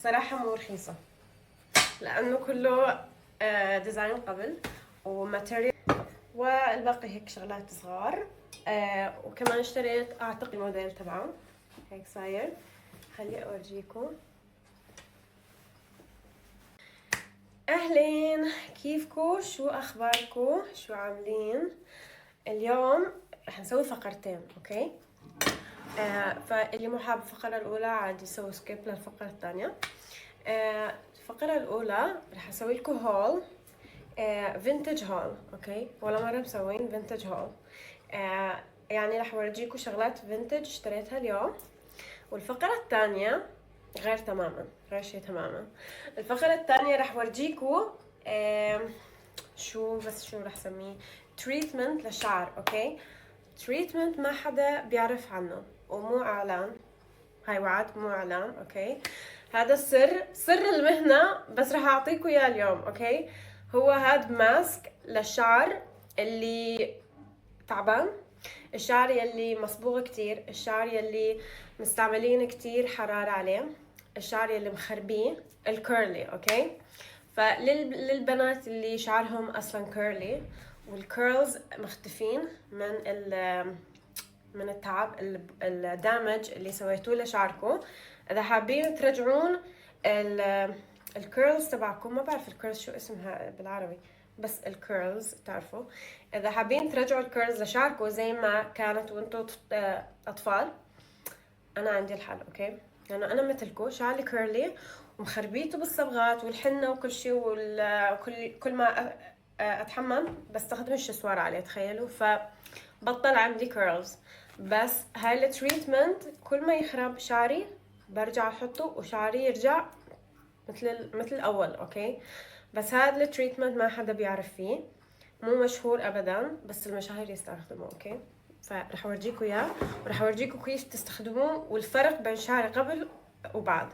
صراحة مو رخيصة لأنه كله ديزاين قبل وماتيريال، والباقي هيك شغلات صغار. وكمان اشتريت أعتقد الموديل تبعه هيك صاير. خلي أورجيكم. أهلين، كيفكو؟ شو أخباركو؟ شو عاملين؟ اليوم رح نسوي فقرتين، أوكي؟ فاللي مو حاب الفقرة الأولى عادي يسوي سكيب للفقرة الثانية. الفقرة الأولى رح أسوي لكم هول، فينتج هول، أوكي؟ ولا مرة مسوين فينتج هول. يعني رح أورجيكم شغلات فينتج اشتريتها اليوم. والفقرة الثانية غير تماما، غير شي تماما. الفقرة الثانية رح أورجيكم شو رح سميه تريتمنت للشعر، أوكي؟ تريتمنت ما حدا بيعرف عنه ومو إعلان، هاي وعد مو إعلان، أوكي؟ هذا سر المهنة، بس رح أعطيكم إياه اليوم، أوكي؟ هو هاد ماسك للشعر اللي تعبان، الشعر يلي مصبوغ كتير، الشعر يلي مستعملين كتير حرارة عليه، الشعر يلي مخربيه، الكيرلي، أوكي؟ فللبنات اللي شعرهم أصلا كيرلي والكيرلز مختفين من التعب الدامج اللي سويتوه لشعركم. اذا حابين ترجعون الكيرلز تبعكم، ما بعرف الكيرلز شو اسمها بالعربي، بس الكيرلز تعرفوا، اذا حابين ترجعوا الكيرلز لشعركم زي ما كانت وانتم اطفال، انا عندي الحل، اوكي؟ لانه انا مثلكم شعري كيرلي ومخربيته بالصبغات والحنه وكل شيء، كل ما اتحمم بستخدم الشسوار عليه، تخيلوا. فبطل عندي كيرلز، بس هاي التريتمنت كل ما يخرب شعري برجع احطه وشعري يرجع مثل الاول، اوكي؟ بس هذا التريتمنت ما حدا بيعرف فيه، مو مشهور ابدا، بس المشاهير يستخدموه، اوكي؟ فرح اورجيكم اياه ورح اورجيكم كيف تستخدموه والفرق بين شعري قبل وبعد.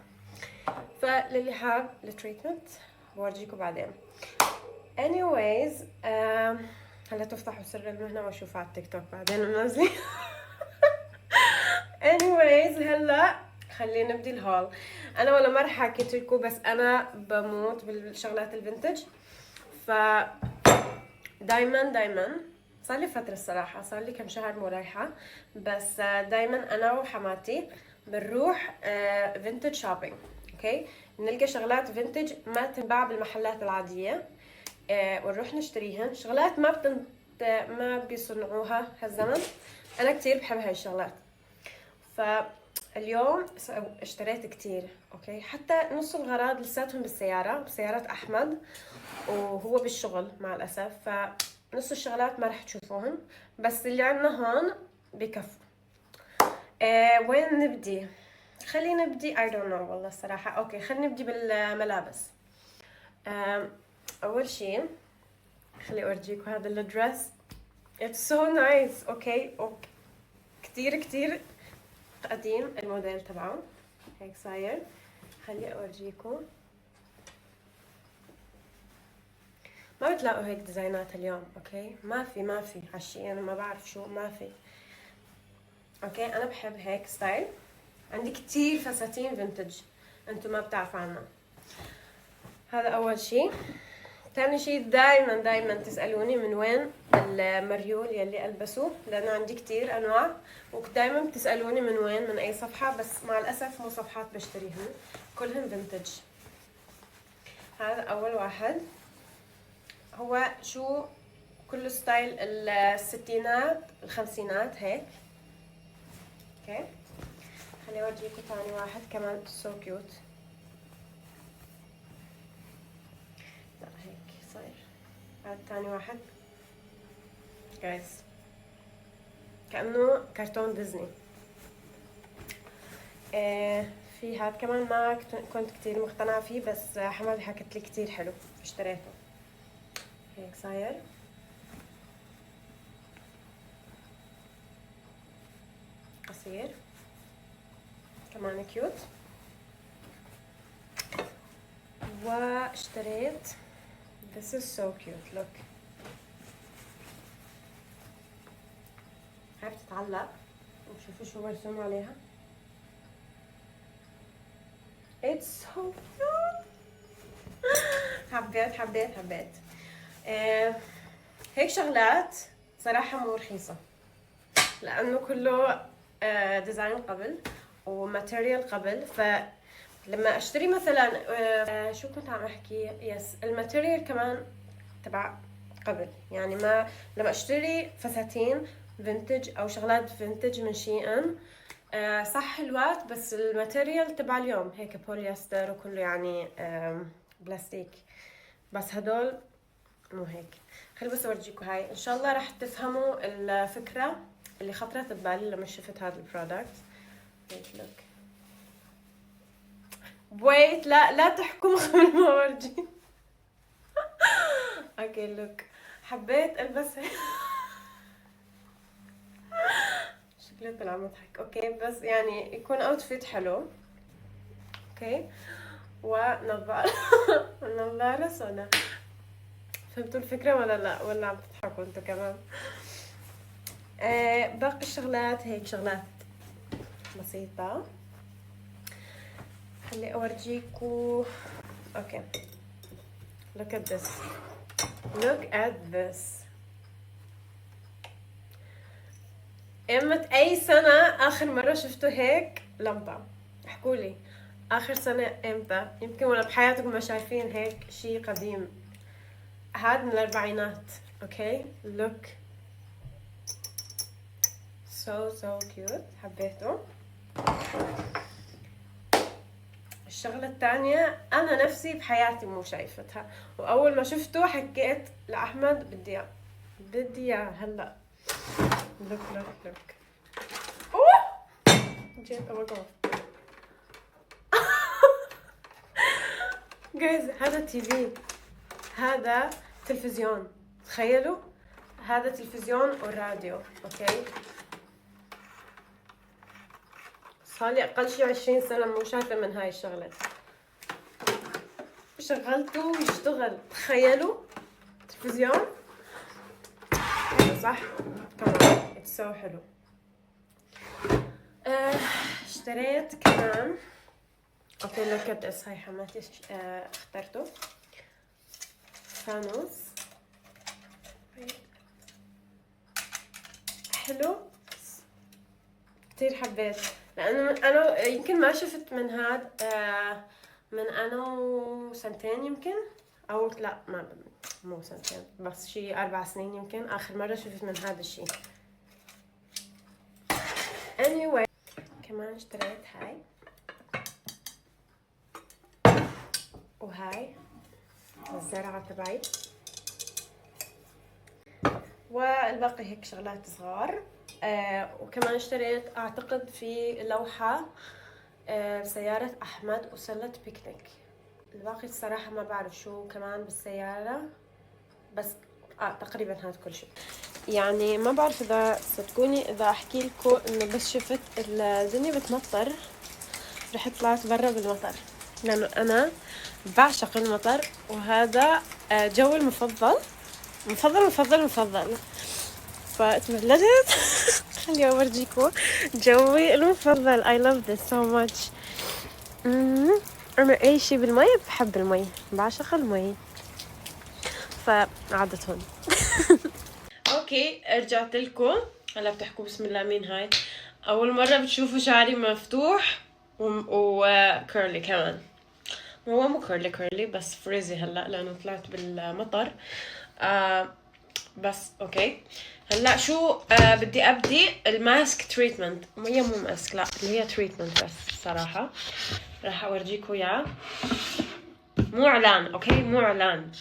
فللي حاب التريتمنت بورجيكم بعدين. anyways هلا تفتحوا سر المهنة واشوف على التيك توك بعدين منزلين. anyways هلا خلينا نبدي الهول. انا ولا مرة حكيت لكم، بس انا بموت بالشغلات الفينتج. ف دايما صار لي فترة الصراحة، صار لي كم شهر مو رايحة، بس دايما انا وحماتي بنروح فينتج شوبينج، اوكي؟ بنلقى شغلات فينتج ما تنباع بالمحلات العادية، ونروح نشتريهن. شغلات ما بيصنعوها هالزمن. انا كتير بحب هاي الشغلات. فاليوم اشتريت كتير، اوكي؟ حتى نص الغراض لساتهم بسيارة احمد، وهو بالشغل مع الاسف، فنص الشغلات ما رح تشوفوهن، بس اللي عنا هون بكفوا. وين نبدي؟ خلينا نبدي I don't know والله الصراحة. اوكي خلينا نبدي بالملابس. اول شي خلي اورجيكم هذا الدرس. It's so nice، اوكي؟ كتير قديم الموديل تبعه، هيك صاير. خلي اورجيكم. ما بتلاقوا هيك ديزاينات اليوم، اوكي؟ ما في عشي، انا ما بعرف شو، ما في. اوكي انا بحب هيك ستايل. عندي كتير فساتين فينتج انتم ما بتعرفوا عنها. هذا اول شي. ثاني شي دايما تسألوني من وين المريول يلي ألبسه، لأنه عندي كتير أنواع، ودايما بتسألوني من وين، من أي صفحة، بس مع الأسف مو صفحات بشتريهن، كلهن فينتج. هذا أول واحد. هو شو كله ستايل الستينات الخمسينات هيك، اوكي؟ خليني أورجيكم ثاني واحد كمان سو كيوت. لا هيك صاير. هذا ثاني واحد جايز كأنه كرتون ديزني. في هاد كمان ما كنت كتير مقتنعة فيه، بس حمادي حكت لي كتير حلو اشتريته. هيك صاير. قصير كمان كيوت. واشتريت this is so cute look. هاي بتتعلق وشوفوا شو مرسوم عليها. it's so cute. حبيت هيك شغلات صراحة مو رخيصة، لأنه كله ديزاين قبل وماتيريال قبل. فلما اشتري مثلا شو كنت عم احكي، يس الماتيريال كمان تبع قبل. يعني ما لما اشتري فساتين فينتج او شغلات فينتج من شي ان صح حلوات، بس الماتيريال تبع اليوم هيك بوليستر وكله يعني بلاستيك. بس هدول مو هيك. خلي بس اورجيكم هاي، ان شاء الله رح تفهموا الفكرة اللي خطرت ببالي لما شفت هذا البرودكت. wait look wait لا تحكم قبل ما اورجي. اوكي لوك، حبيت البسها. شكلي طلع مضحك. اوكي بس يعني يكون اوتفيت حلو. اوكي ونظارة نظارة سودا. فهمتوا الفكرة ولا لا، ولا عم تضحكوا انتوا كمان؟ باقي الشغلات هيك شغلات بسيطة. خلي اورجيكوا. اوكي look at this look at this. امت اي سنة اخر مرة شفتوا هيك لمبة؟ احكولي اخر سنة امتى؟ يمكن ولا بحياتكم ما شايفين هيك شي قديم. هاد من الاربعينات. اوكي look so cute. حبيته. الشغلة الثانية انا نفسي بحياتي مو شايفتها، واول ما شفته حكيت لاحمد بدي اياه هلا. look اوه جيت اوقف. جايز هذا تي في، هذا تلفزيون. تخيلوا هذا تلفزيون والراديو. اوكي صارلي اقل شي 20 سنة مو شايفة من هاي الشغلة. شغلته ويشتغل. تخيلوا تلفزيون صح كمان اتس سو حلو. اشتريت كمان. اوكي لوك ات ذس. هاي حماتي اخترته فانوس حلو كتير. حبيت لانه انا يمكن ما شفت من هاد من انا سنتين يمكن، او لا ما مو سنتين بس شي 4 سنين يمكن اخر مرة شفت من هذا الشي. anyway كمان اشتريت هاي وهاي الزرعة تبعي، والباقي هيك شغلات صغار. وكمان اشتريت اعتقد في لوحة سيارة احمد وسلة بيكنيك. الباقي الصراحة ما بعرف شو كمان بالسيارة، بس تقريبا هذا كل شيء. يعني ما بعرف اذا صدقوني اذا احكي لكم انه بس شفت الدنيا بتمطر رحت طلعت برا بالمطر، لانه انا بعشق المطر وهذا جوي المفضل مفضل. فاتبلدت. خليني اورجيكم جوي المفضل. I love this so much. انا اي شي بالمي بحب المي، بعشق المي. فعادة هون. اوكي رجعت لكم. هلا بتحكوا بسم الله مين هاي؟ اول مرة بتشوفوا شعري مفتوح وكيرلي كمان. هو مو كيرلي بس فريزي هلا لانه طلعت بالمطر. بس اوكي هلا شو بدي ابدي الماسك تريتمنت. هي مو ماسك لا اللي هي تريتمنت بس صراحة راح اورجيكم اياه. مو اعلان اوكي مو اعلان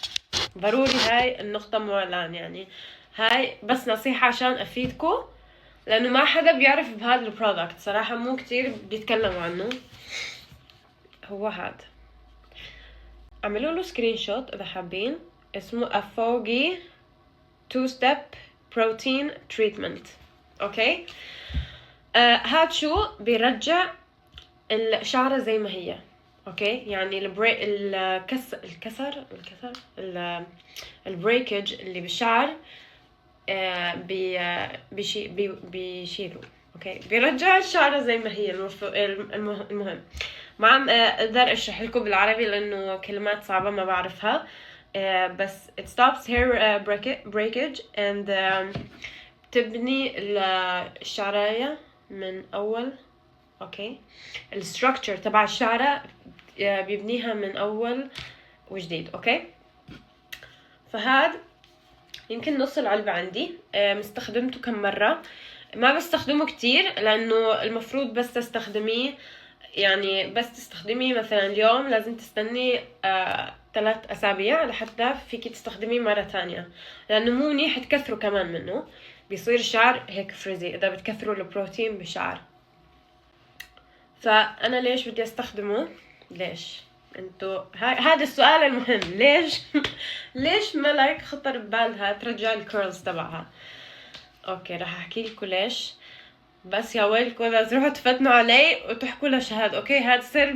ضروري هاي النقطة مو اعلان، يعني هاي بس نصيحة عشان افيدكم لانه ما حدا بيعرف بهذا البرودكت صراحة، مو كتير بيتكلموا عنه. هو هاد اعملوا له سكرين شوت اذا حابين. اسمه افوغي 2 step protein treatment. اوكي هاد شو بيرجع الشعرة زي ما هي. اوكي يعني البريكج اللي بالشعر بيشيلوا. اوكي بيرجع الشعرة زي ما هي. المهم ما عم اقدر اشرح لكم بالعربي لانه كلمات صعبة ما بعرفها. بس it stops hair breakage and تبني الشعراية من اول. اوكي، الستركتشر تبع الشعرة بيبنيها من اول وجديد. اوكي، فهاد يمكن نص العلبة عندي. مستخدمته كم مرة، ما بستخدمه كتير لانه المفروض بس تستخدميه، يعني بس تستخدميه مثلا اليوم لازم تستني 3 أسابيع لحتى فيكي تستخدميه مرة تانية، لأنه مو منيح تكثروا كمان منه، بيصير الشعر هيك فريزي إذا بتكثروا البروتين بالشعر. فأنا ليش بدي أستخدمه؟ ليش؟ انتو هذا السؤال المهم، ليش؟ ليش ملك خطر ببالها ترجع الكيرلز تبعها؟ اوكي راح احكي لكم ليش، بس يا ويلكم اذا تروحوا تفتنوا علي وتحكوا له شهاد. اوكي هذا سر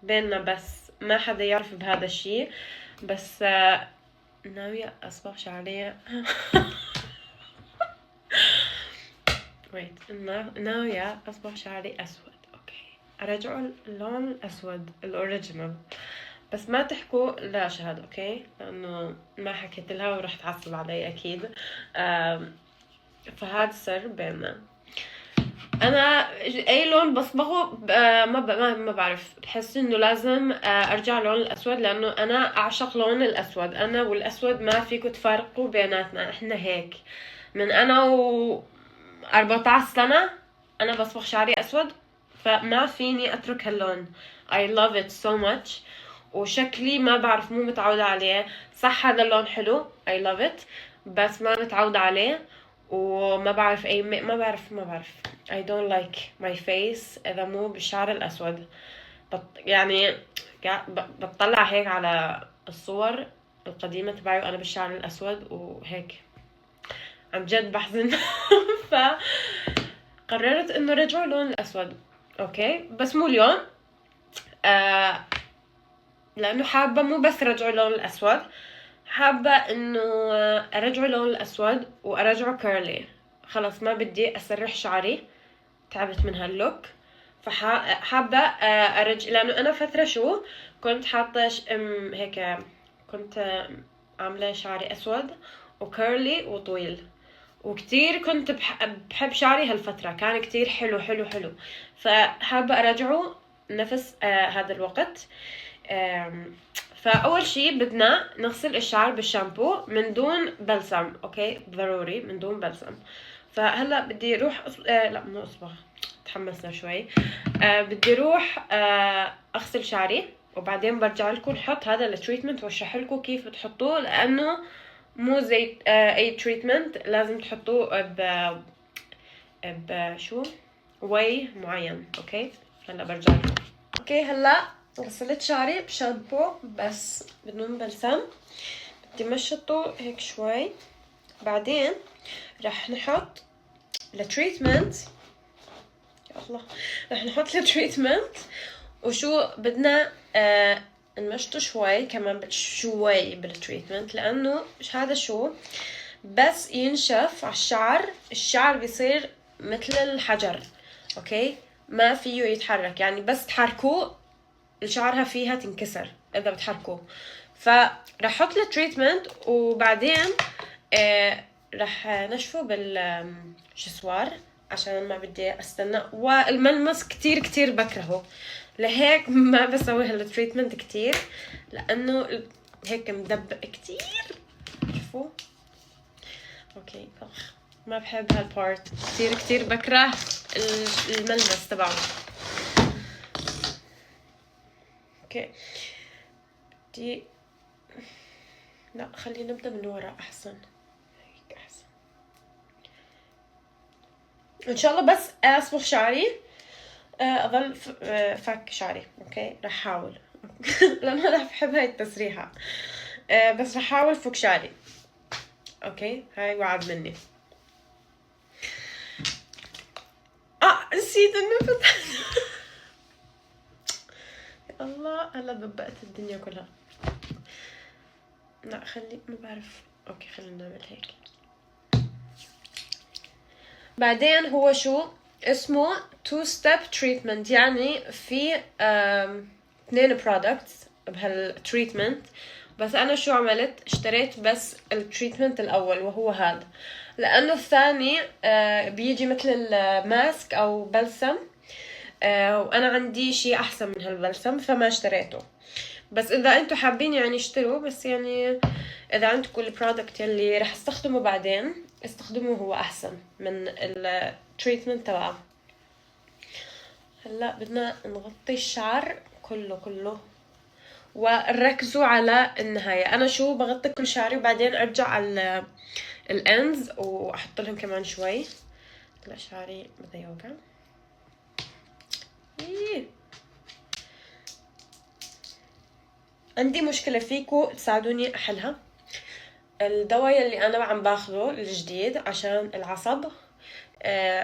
بيننا بس ما حدا يعرف بهذا الشيء. بس ناوية اصبغ شعري. wait ناوية اصبغ شعري اسود. اوكي ارجعوا اللون الاسود الاوريجينال، بس ما تحكوا لا شهاد اوكي، لانه ما حكيت لها وراح تعصب علي اكيد. فهذا السر بيننا. انا اي لون بصبغه ما بعرف، بحس انه لازم ارجع لون الاسود، لانه انا اعشق لون الاسود. انا والاسود ما فيكم تفرقوا بيناتنا، احنا هيك من انا و 14 سنة انا بصبغ شعري اسود، فما فيني اترك هاللون. I love it so much. وشكلي ما بعرف، مو متعودة عليه. صح هذا اللون حلو I love it، بس ما متعودة عليه. وما بعرف اي ما بعرف I don't like my face اذا مو بالشعر الاسود. يعني بطلع هيك على الصور القديمة تبعي وانا بالشعر الاسود وهيك عن جد بحزن. فقررت انه رجعوا لون الاسود. اوكي بس مو اليوم، لانه حابة مو بس رجعوا لون الاسود، حابة انه ارجعوا لون الاسود وارجعوا كيرلي. خلاص ما بدي اسرح شعري، تعبت من هاللوك. فحابة ارجع، لانه انا فترة كنت حاطة هيك كنت عاملة شعري اسود وكيرلي وطويل، وكتير كنت بحب شعري هالفترة، كان كتير حلو حلو حلو. فحابة ارجعه نفس هذا الوقت. فاول شي بدنا نغسل الشعر بالشامبو من دون بلسم. اوكي ضروري من دون بلسم. فهلا بدي اروح لا مو اصبغ، تحمسنا شوي. بدي اروح اغسل شعري وبعدين برجع لكم نحط هذا التريتمنت واشرح لكم كيف بتحطوه، لانه مو زي اي تريتمنت لازم تحطوه بشو واي معين. اوكي هلا برجع لكم. اوكي هلا غسلت شعري بشامبو بس بدون بلسم، بدي مشطه هيك شوي. بعدين رح نحط التريتمنت. يا الله، رح نحط التريتمنت وشو بدنا نمشطه شوي كمان شوي بالتريتمنت، لانه مش هذا شو بس ينشف على الشعر بيصير مثل الحجر. اوكي ما فيه يتحرك، يعني بس تحركوه الشعرها فيها تنكسر اذا بتحركوه. فرح احط التريتمنت وبعدين رح نشفه بالشسوار عشان ما بدي استنى، والملمس كتير كتير بكرهه، لهيك ما بسوي هالتريتمنت كتير، لانه هيك مدبق كتير. شوفوا اوكي ما بحب هالبارت كتير كتير، بكره الملمس تبعه. اوكي بدي لا خلينا نبدا من ورا احسن، هيك احسن ان شاء الله. بس اصبغ شعري اظل فك شعري. اوكي رح احاول. لانه انا بحب هاي التسريحه. بس رح احاول فك شعري. اوكي هاي وعد مني. نسيت النفس. يا الله هلا دبقت الدنيا كلها. لا خلي ما بعرف. اوكي خلينا نعمل هيك. بعدين هو شو اسمه 2 step treatment، يعني في 2 products بهالتريتمنت. بس انا شو عملت؟ اشتريت بس التريتمنت الاول وهو هذا، لانه الثاني بيجي مثل الماسك او بلسم، وانا عندي شيء احسن من هالبلسم فما اشتريته. بس اذا انتم حابين يعني اشتروا، بس يعني اذا عندكم البرودكت يلي رح استخدمه بعدين استخدموه، هو احسن من التريتمنت تبعه. هلا بدنا نغطي الشعر كله وركزوا على النهاية. انا شو بغطي كل شعري وبعدين ارجع على الاندز واحط لهم كمان شوي. لا شعري بده يوقع. عندي مشكلة، فيكو تساعدوني احلها. الدواء اللي انا عم باخذه الجديد عشان العصب،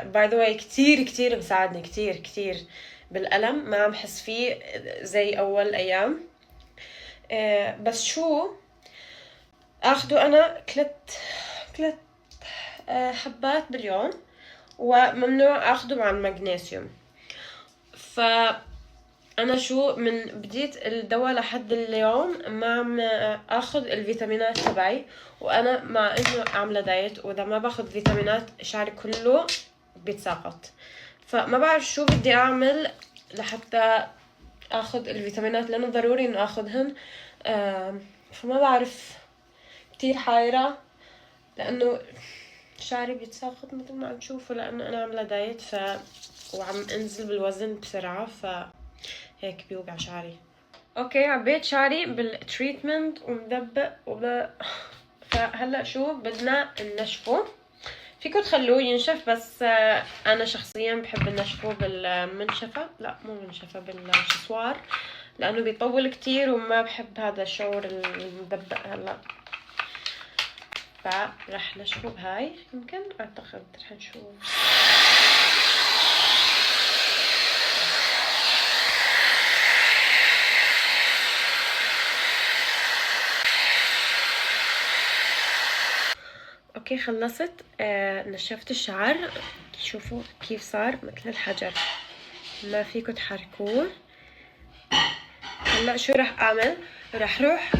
باي ذا واي كتير مساعدني كتير بالألم، ما عم حس فيه زي أول أيام. بس شو أخده أنا 3 حبات باليوم، وممنوع أخده مع المغنيسيوم. فأنا شو من بديت الدواء لحد اليوم ما عم أخذ الفيتامينات تبعي، وأنا مع إنه عاملة دايت، وإذا ما باخذ فيتامينات شعري كله بيتساقط. فما بعرف شو بدي اعمل لحتى اخذ الفيتامينات، لانه ضروري انه اخذهن. فما بعرف، كتير حايرة، لانه شعري بيتساقط مثل ما عم تشوفوا، لانه انا عاملة دايت وعم انزل بالوزن بسرعة، فهيك بيوقع شعري. اوكي، عبيت شعري بالتريتمنت ومدبق فهلا شو بدنا ننشفه. فيكم تخلوه ينشف، بس انا شخصيا بحب نشفه بالمنشفة، لا مو منشفة، بالشسوار، لانه بيطول كتير وما بحب هذا الشعور المدبق. هلا فرح نشفه بهاي، يمكن اعتقد رح نشوف. اوكي خلصت، نشفت الشعر، شوفوا كيف صار مثل الحجر، ما فيكم تحركوه. هلا شو رح اعمل؟ رح روح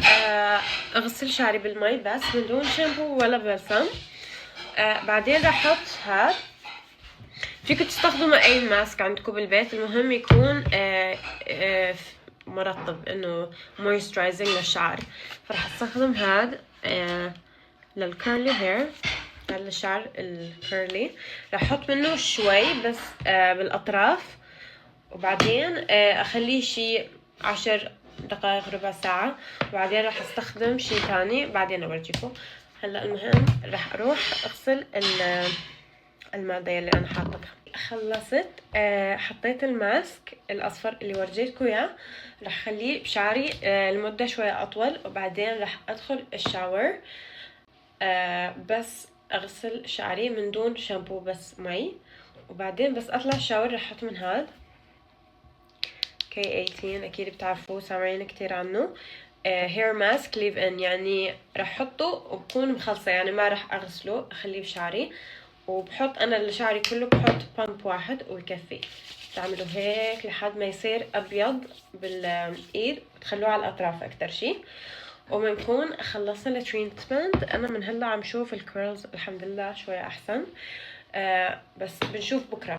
اغسل شعري بالمي بس من دون شامبو ولا بلسم. بعدين رح احط هاد. فيكم تستخدموا اي ماسك عندكم بالبيت، المهم يكون مرطب، انه مويسترايزنج للشعر. فرح استخدم هاد للكيرلي هير، هذا الشعر الكيرلي. رح احط منه شوي بس بالاطراف، وبعدين اخليه شي 10 دقائق ربع ساعة، وبعدين رح استخدم شي تاني بعدين اورجيكم. هلا المهم رح اروح اغسل المادة اللي انا حاطتها. خلصت، حطيت الماسك الاصفر اللي ورجيتكم اياه، رح خليه بشعري لمدة شوية اطول، وبعدين رح ادخل الشاور بس اغسل شعري من دون شامبو بس مي. وبعدين بس اطلع الشاور رح احط من هاد K18، اكيد بتعرفوه سامعين كتير عنه. هير ماسك ليف ان، يعني رح احطه وبكون مخلصة، يعني ما رح اغسله، اخليه بشعري. وبحط انا لشعري كله بحط بامب واحد ويكفي. بتعملوا هيك لحد ما يصير ابيض بالايد، بتخلوه على الاطراف اكتر شي. وبنكون خلصنا التريتمنت. انا من هلا عم شوف الكيرلز الحمد لله شوية احسن، بس بنشوف بكرة.